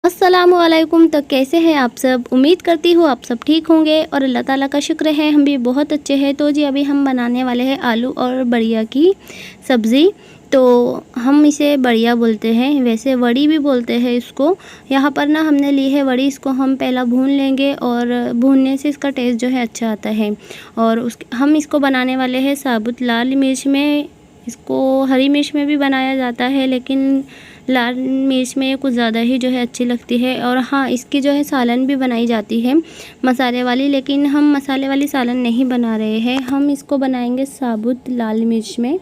अस्सलामुअलैकुम। तो कैसे हैं आप सब? उम्मीद करती हूँ आप सब ठीक होंगे और अल्लाह ताला का शुक्र है हम भी बहुत अच्छे हैं। तो जी अभी हम बनाने वाले हैं आलू और बड़िया की सब्ज़ी। तो हम इसे बड़िया बोलते हैं, वैसे वड़ी भी बोलते हैं इसको। यहाँ पर ना हमने ली है वड़ी, इसको हम पहला भून लेंगे और भूनने से इसका टेस्ट जो है अच्छा आता है। और हम इसको बनाने वाले हैं साबुत लाल मिर्च में। इसको हरी मिर्च में भी बनाया जाता है, लेकिन लाल मिर्च में कुछ ज़्यादा ही जो है अच्छी लगती है। और हाँ, इसकी जो है सालन भी बनाई जाती है मसाले वाली, लेकिन हम मसाले वाली सालन नहीं बना रहे हैं, हम इसको बनाएंगे साबुत लाल मिर्च में।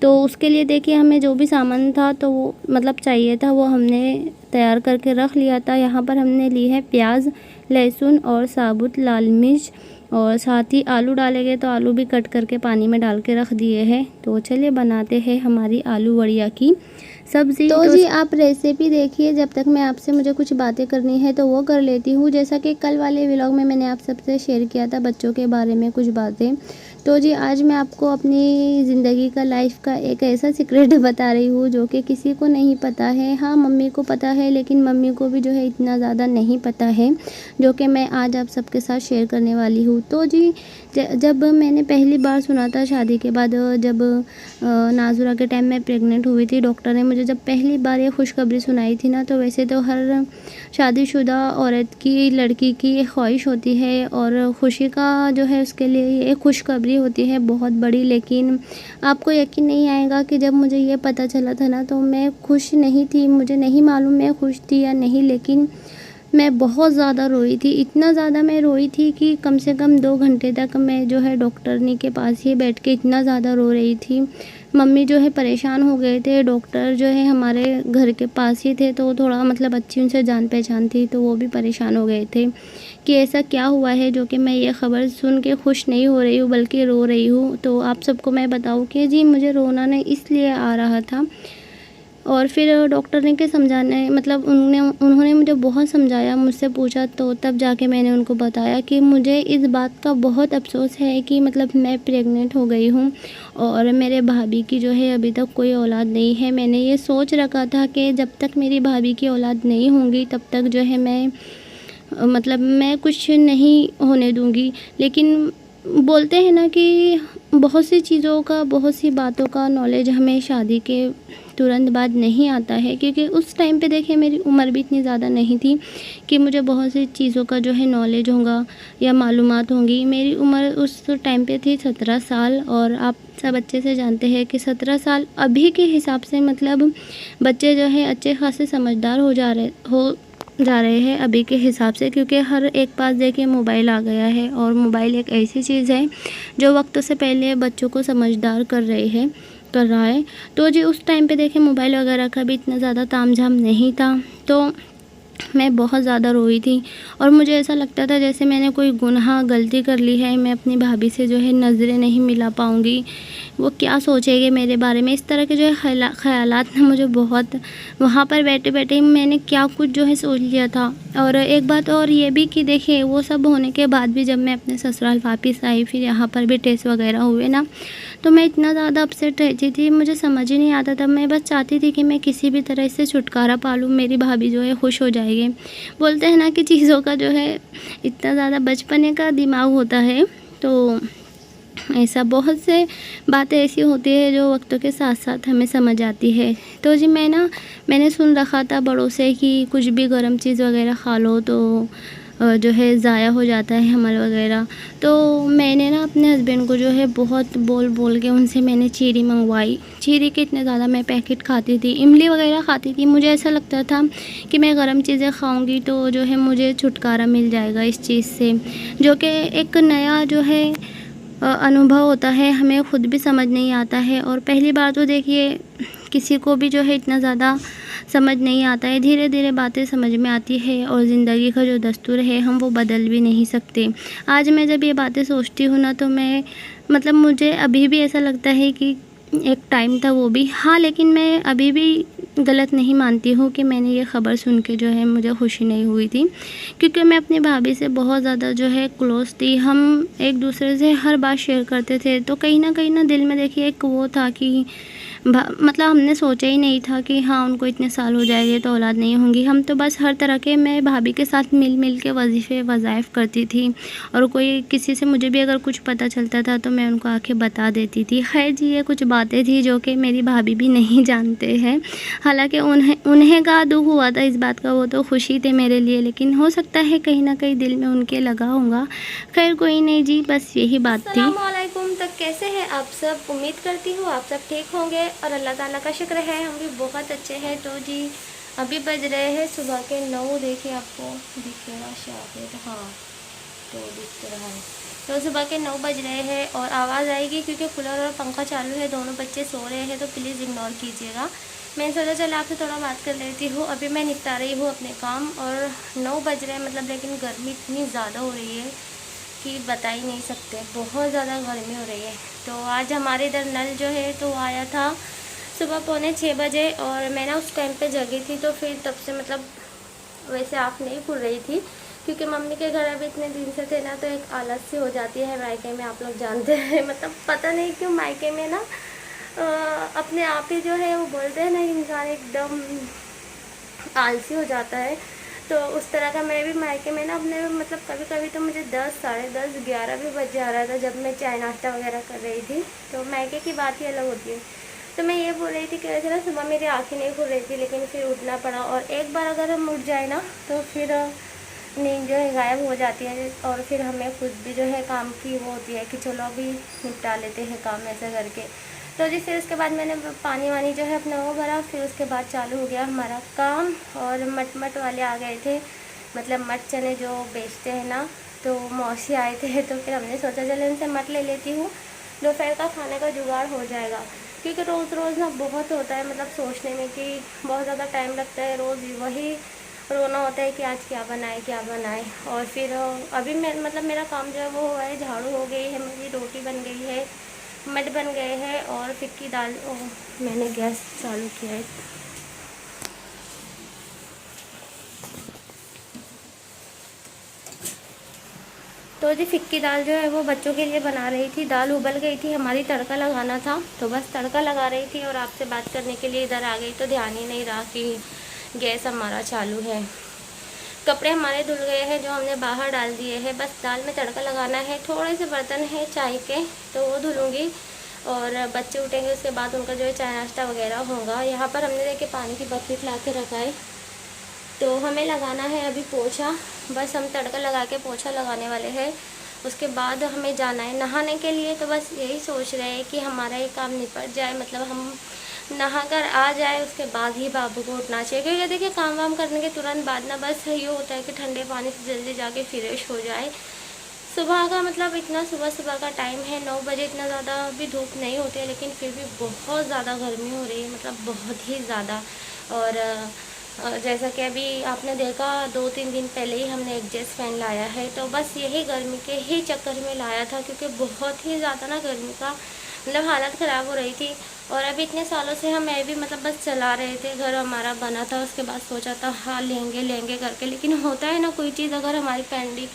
तो उसके लिए देखिए हमें जो भी सामान था तो वो मतलब चाहिए था वो हमने तैयार करके रख लिया था। यहाँ पर हमने ली है प्याज, लहसुन और साबुत लाल मिर्च, और साथ ही आलू डालेंगे तो आलू भी कट करके पानी में डाल के रख दिए हैं। तो चलिए बनाते हैं हमारी आलू वड़िया की सब्ज़ी। तो जी आप रेसिपी देखिए, जब तक मैं आपसे मुझे कुछ बातें करनी है तो वो कर लेती हूँ। जैसा कि कल वाले व्लॉग में मैंने आप सबसे शेयर किया था बच्चों के बारे में कुछ बातें, तो जी आज मैं आपको अपनी ज़िंदगी का लाइफ का एक ऐसा सीक्रेट बता रही हूँ जो कि किसी को नहीं पता है। हाँ, मम्मी को पता है, लेकिन मम्मी को भी जो है इतना ज़्यादा नहीं पता है, जो कि मैं आज आप सबके साथ शेयर करने वाली हूँ। तो जी जब मैंने पहली बार सुना था शादी के बाद, जब नाज़ुरा के टाइम में प्रेग्नेंट हुई थी, डॉक्टर ने मुझे जब पहली बार ये खुशखबरी सुनाई थी ना, तो वैसे तो हर शादीशुदा औरत की, लड़की की एक ख्वाहिश होती है और खुशी का जो है उसके लिए ये खुशखबरी होती है बहुत बड़ी। लेकिन आपको यकीन नहीं आएगा कि जब मुझे ये पता चला था ना, तो मैं खुश नहीं थी। मुझे नहीं मालूम मैं खुश थी या नहीं, लेकिन मैं बहुत ज़्यादा रोई थी। इतना ज़्यादा मैं रोई थी कि कम से कम 2 घंटे तक मैं जो है डॉक्टरनी के पास ही बैठ के इतना ज़्यादा रो रही थी। मम्मी जो है परेशान हो गए थे। डॉक्टर जो है हमारे घर के पास ही थे, तो थोड़ा मतलब अच्छी उनसे जान पहचान थी, तो वो भी परेशान हो गए थे कि ऐसा क्या हुआ है जो कि मैं ये ख़बर सुन के खुश नहीं हो रही हूँ बल्कि रो रही हूँ। तो आप सबको मैं बताऊँ कि जी मुझे रोना नहीं इसलिए आ रहा था। और फिर डॉक्टर ने के समझाने मतलब उन्होंने मुझे बहुत समझाया, मुझसे पूछा, तो तब जाके मैंने उनको बताया कि मुझे इस बात का बहुत अफ़सोस है कि मतलब मैं प्रेग्नेंट हो गई हूँ और मेरे भाभी की जो है अभी तक कोई औलाद नहीं है। मैंने ये सोच रखा था कि जब तक मेरी भाभी की औलाद नहीं होंगी तब तक जो है मैं मतलब मैं कुछ नहीं होने दूँगी। लेकिन बोलते हैं ना कि बहुत सी चीज़ों का, बहुत सी बातों का नॉलेज हमें शादी के तुरंत बाद नहीं आता है, क्योंकि उस टाइम पे देखिए मेरी उम्र भी इतनी ज़्यादा नहीं थी कि मुझे बहुत सी चीज़ों का जो है नॉलेज होगा या मालूमात होंगी। मेरी उम्र उस टाइम पे थी 17 साल, और आप सब अच्छे से जानते हैं कि 17 साल अभी के हिसाब से मतलब बच्चे जो है अच्छे खासे समझदार हो जा रहे हैं अभी के हिसाब से, क्योंकि हर एक पास देखिए मोबाइल आ गया है। और मोबाइल एक ऐसी चीज़ है जो वक्त से पहले बच्चों को समझदार कर रहा है। तो जी उस टाइम पे देखिए मोबाइल वगैरह का भी इतना ज़्यादा तामझाम नहीं था, तो मैं बहुत ज़्यादा रोई थी। और मुझे ऐसा लगता था जैसे मैंने कोई गुनाह गलती कर ली है, मैं अपनी भाभी से जो है नज़रें नहीं मिला पाऊँगी, वो क्या सोचेंगे मेरे बारे में। इस तरह के जो है ख़यालात ना मुझे बहुत, वहाँ पर बैठे बैठे मैंने क्या कुछ जो है सोच लिया था। और एक बात और ये भी कि देखिए वो सब होने के बाद भी जब मैं अपने ससुराल वापस आई, फिर यहाँ पर भी टेस्ट वगैरह हुए ना, तो मैं इतना ज़्यादा अपसेट रहती थी, मुझे समझ ही नहीं आता था। मैं बस चाहती थी कि मैं किसी भी तरह से छुटकारा पा लूँ, मेरी भाभी जो है खुश हो जाएगी। बोलते हैं ना कि चीज़ों का जो है इतना ज़्यादा बचपने का दिमाग होता है, तो ऐसा बहुत से बातें ऐसी होती है जो वक्तों के साथ साथ हमें समझ आती है। तो जी मैंने सुन रखा था बड़ों से कि कुछ भी गर्म चीज़ वगैरह खा लो तो जो है ज़ाया हो जाता है हमल वगैरह। तो मैंने ना अपने हस्बैंड को जो है बहुत बोल के उनसे मैंने चीरी मंगवाई। चीरी के इतने ज़्यादा मैं पैकेट खाती थी, इमली वगैरह खाती थी। मुझे ऐसा लगता था कि मैं गर्म चीज़ें खाऊंगी तो जो है मुझे छुटकारा मिल जाएगा इस चीज़ से, जो कि एक नया जो है अनुभव होता है, हमें खुद भी समझ नहीं आता है। और पहली बार तो देखिए किसी को भी जो है इतना ज़्यादा समझ नहीं आता है, धीरे धीरे बातें समझ में आती है। और ज़िंदगी का जो दस्तूर है हम वो बदल भी नहीं सकते। आज मैं जब ये बातें सोचती हूँ ना, तो मैं मतलब मुझे अभी भी ऐसा लगता है कि एक टाइम था वो भी। हाँ, लेकिन मैं अभी भी गलत नहीं मानती हूँ कि मैंने ये ख़बर सुन के जो है मुझे खुशी नहीं हुई थी, क्योंकि मैं अपनी भाभी से बहुत ज़्यादा जो है क्लोज़ थी। हम एक दूसरे से हर बात शेयर करते थे, तो कहीं ना दिल में देखिए एक वो था कि मतलब हमने सोचा ही नहीं था कि हाँ उनको इतने साल हो जाएंगे तो औलाद नहीं होंगी। हम तो बस हर तरह के, मैं भाभी के साथ मिल मिल के वजीफ़े वज़ाइफ करती थी, और कोई किसी से मुझे भी अगर कुछ पता चलता था तो मैं उनको आके बता देती थी। खैर जी, ये कुछ बातें थी जो कि मेरी भाभी भी नहीं जानते हैं। हालांकि उन्हें उन्हें का दुख हुआ था इस बात का, वो तो खुशी थे मेरे लिए, लेकिन हो सकता है कहीं ना कहीं दिल में उनके लगा होगा। खैर कोई नहीं जी, बस यही बात थी। अस्सलाम वालेकुम। तक कैसे हैं आप सब? उम्मीद करती हूँ आप सब ठीक होंगे और अल्लाह ताला का शुक्र है हम भी बहुत अच्छे हैं। तो जी अभी बज रहे हैं सुबह के 9। देखिए आपको दिखेगा शायद, हाँ तो दिख रहा है। तो सुबह के 9 बज रहे हैं और आवाज़ आएगी क्योंकि कूलर और पंखा चालू है, दोनों बच्चे सो रहे हैं, तो प्लीज़ इग्नोर कीजिएगा। मैं सोचा चला आपसे थोड़ा बात कर लेती हूँ। अभी मैं निपटा रही हूँ अपने काम और 9 बज रहे हैं मतलब, लेकिन गर्मी इतनी ज़्यादा हो रही है कि बता ही नहीं सकते, बहुत ज़्यादा गर्मी हो रही है। तो आज हमारे इधर नल जो है तो आया था सुबह 5:45 बजे, और मैं ना उस टाइम पे जगी थी, तो फिर तब से मतलब वैसे आँख नहीं खुल रही थी क्योंकि मम्मी के घर अभी इतने दिन से थे ना, तो एक आलस सी हो जाती है मायके में, आप लोग जानते हैं। मतलब पता नहीं क्यों मायके में ना अपने आप ही जो है वो बोलते हैं ना, इंसान एकदम आलसी हो जाता है। तो उस तरह का मैं भी मायके में ना अपने, मतलब कभी कभी तो मुझे 10, साढ़े 10, 11 भी बज जा रहा था जब मैं चाय नाश्ता वगैरह कर रही थी। तो मायके की बात ही अलग होती है। तो मैं ये बोल रही थी कि वैसे ना सुबह मेरी आँखें नहीं खुल रही थी, लेकिन फिर उठना पड़ा, और एक बार अगर हम उठ जाए ना तो फिर नींद जो है गायब हो जाती है, और फिर हमें खुद भी जो है काम की वो होती है कि चलो अभी निपटा लेते हैं काम ऐसा करके। तो जी फिर उसके बाद मैंने पानी वानी जो है अपना वो भरा, फिर उसके बाद चालू हो गया हमारा काम। और मट वाले आ गए थे, मतलब मट चने जो बेचते हैं ना, तो मौसी आए थे, तो फिर हमने सोचा चलो इनसे मट ले लेती हूँ, दोपहर का खाने का जुगाड़ हो जाएगा। क्योंकि रोज़ रोज़ ना बहुत होता है, मतलब सोचने में कि बहुत ज़्यादा टाइम लगता है, रोज़ वही रोना होता है कि आज क्या बनाए क्या बनाए। और फिर अभी मैं मतलब मेरा काम जो है वो हुआ है, झाड़ू हो गई है, मेरी रोटी बन गई है, मट बन गए हैं, और फिक्की दाल मैंने गैस चालू किया है। तो जी फिक्की दाल जो है वो बच्चों के लिए बना रही थी, दाल उबल गई थी हमारी, तड़का लगाना था, तो बस तड़का लगा रही थी और आपसे बात करने के लिए इधर आ गई, तो ध्यान ही नहीं रहा कि गैस हमारा चालू है। कपड़े हमारे धुल गए हैं जो हमने बाहर डाल दिए हैं, बस दाल में तड़का लगाना है। थोड़े से बर्तन हैं चाय के, तो वो धुलूँगी, और बच्चे उठेंगे उसके बाद उनका जो है चाय नाश्ता वगैरह होगा। यहाँ पर हमने देखिए पानी की बकेट ला के रखा है, तो हमें लगाना है अभी पोछा। बस हम तड़का लगा के पोछा लगाने वाले हैं, उसके बाद हमें जाना है नहाने के लिए। तो बस यही सोच रहे हैं कि हमारा ये काम निपट जाए, मतलब हम नहा कर आ जाए, उसके बाद ही बाबू को उठना चाहिए। क्योंकि देखिए काम वाम करने के तुरंत बाद ना बस ये होता है कि ठंडे पानी से जल्दी जाके फ्रेश हो जाए। सुबह का मतलब इतना सुबह का टाइम है 9 बजे, इतना ज़्यादा भी धूप नहीं होती है, लेकिन फिर भी बहुत ज़्यादा गर्मी हो रही है, मतलब बहुत ही ज़्यादा। और जैसा कि अभी आपने देखा 2-3 दिन पहले ही हमने एग्जॉस्ट फैन लाया है, तो बस यही गर्मी के ही चक्कर में लाया था, क्योंकि बहुत ही ज़्यादा ना गर्मी का मतलब हालत ख़राब हो रही थी। और अभी इतने सालों से हम भी मतलब बस चला रहे थे, घर हमारा बना था, उसके बाद सोचा था हाँ लेंगे लेंगे करके, लेकिन होता है ना कोई चीज़ अगर हमारी पेंडिंग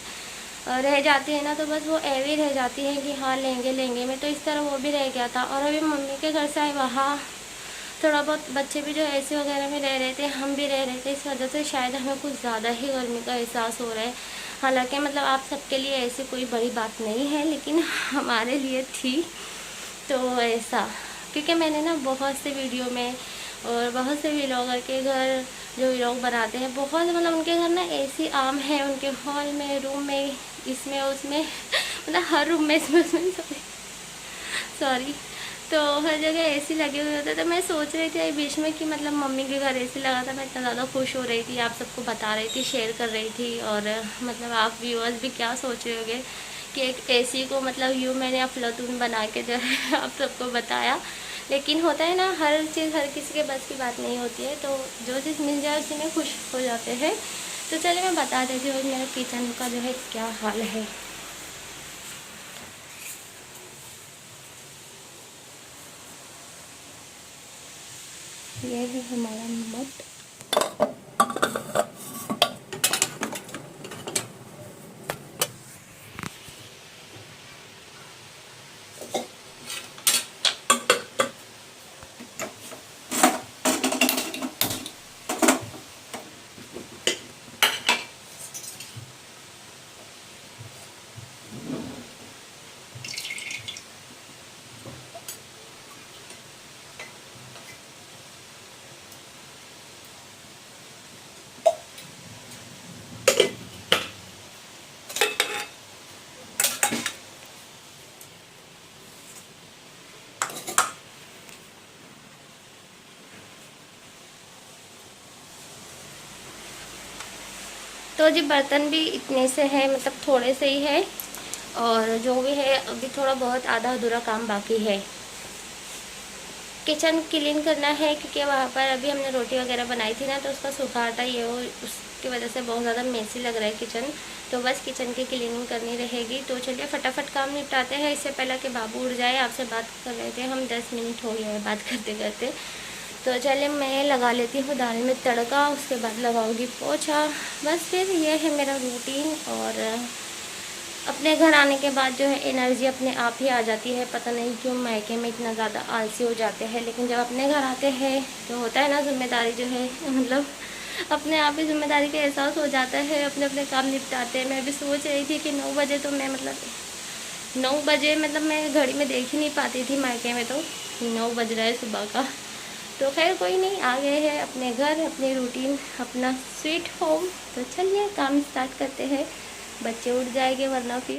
रह जाती है ना, तो बस वो ऐवी रह जाती है कि हाँ लेंगे लेंगे में। तो इस तरह वो भी रह गया था। और अभी मम्मी के घर से आए, वहाँ थोड़ा बहुत बच्चे भी जो एसी वगैरह में रह रहे थे, हम भी रह रहे थे, इस वजह से शायद हमें कुछ ज़्यादा ही गर्मी का एहसास हो रहा है। हालांकि मतलब आप सबके लिए ऐसी कोई बड़ी बात नहीं है, लेकिन हमारे लिए थी। तो ऐसा, क्योंकि मैंने ना बहुत से वीडियो में और बहुत से व्लॉगर के घर जो व्लॉग बनाते हैं, बहुत मतलब उनके घर ना एसी आम है, उनके हॉल में, रूम में, इसमें उसमें मतलब हर रूम में, इसमें उसमें सॉरी, तो हर जगह एसी लगे हुए होते। तो मैं सोच रही थी बीच में कि मतलब मम्मी के घर एसी लगा था, मैं इतना ज़्यादा खुश हो रही थी, आप सबको बता रही थी, शेयर कर रही थी। और मतलब आप व्यूअर्स भी क्या सोच रहे होंगे कि एक एसी को मतलब यूँ मैंने अफलातून बना के जो है आप सबको बताया। लेकिन होता है ना, हर चीज़ हर किसी के बस की बात नहीं होती है, तो जो चीज़ मिल जाए उसी में खुश हो जाते हैं। तो चलिए मैं बता देती हूँ मेरे किचन का जो है क्या हाल है। ये है हमारा मट, तो जी बर्तन भी इतने से है, मतलब थोड़े से ही है, और जो भी है अभी थोड़ा बहुत आधा अधूरा काम बाकी है। किचन क्लीन करना है क्योंकि वहाँ पर अभी हमने रोटी वगैरह बनाई थी ना, तो उसका सूखा आटा ये वो, उसकी वजह से बहुत ज़्यादा मेसी लग रहा है किचन। तो बस किचन की क्लीनिंग करनी रहेगी। तो चलिए फटाफट काम निपटाते हैं, इससे पहले कि बाबू उठ जाए। आपसे बात कर रहे थे हम, 10 मिनट हो गए हैं बात करते करते। तो चलिए मैं लगा लेती हूँ दाल में तड़का, उसके बाद लगाऊंगी पोछा। बस फिर ये है मेरा रूटीन। और अपने घर आने के बाद जो है एनर्जी अपने आप ही आ जाती है। पता नहीं क्यों मायके में इतना ज़्यादा आलसी हो जाते हैं, लेकिन जब अपने घर आते हैं तो होता है ना, जिम्मेदारी जो है मतलब अपने आप ही जिम्मेदारी का एहसास हो जाता है। अपने अपने काम निपटाते हैं। मैं भी सोच रही थी कि 9 बजे, तो मैं मतलब 9 बजे मतलब मैं घड़ी में देख ही नहीं पाती थी मायके में, तो 9 बज रहा है सुबह का। तो खैर कोई नहीं, आ गए हैं अपने घर, अपनी रूटीन, अपना स्वीट होम। तो चलिए काम स्टार्ट करते हैं, बच्चे उठ जाएंगे वरना फिर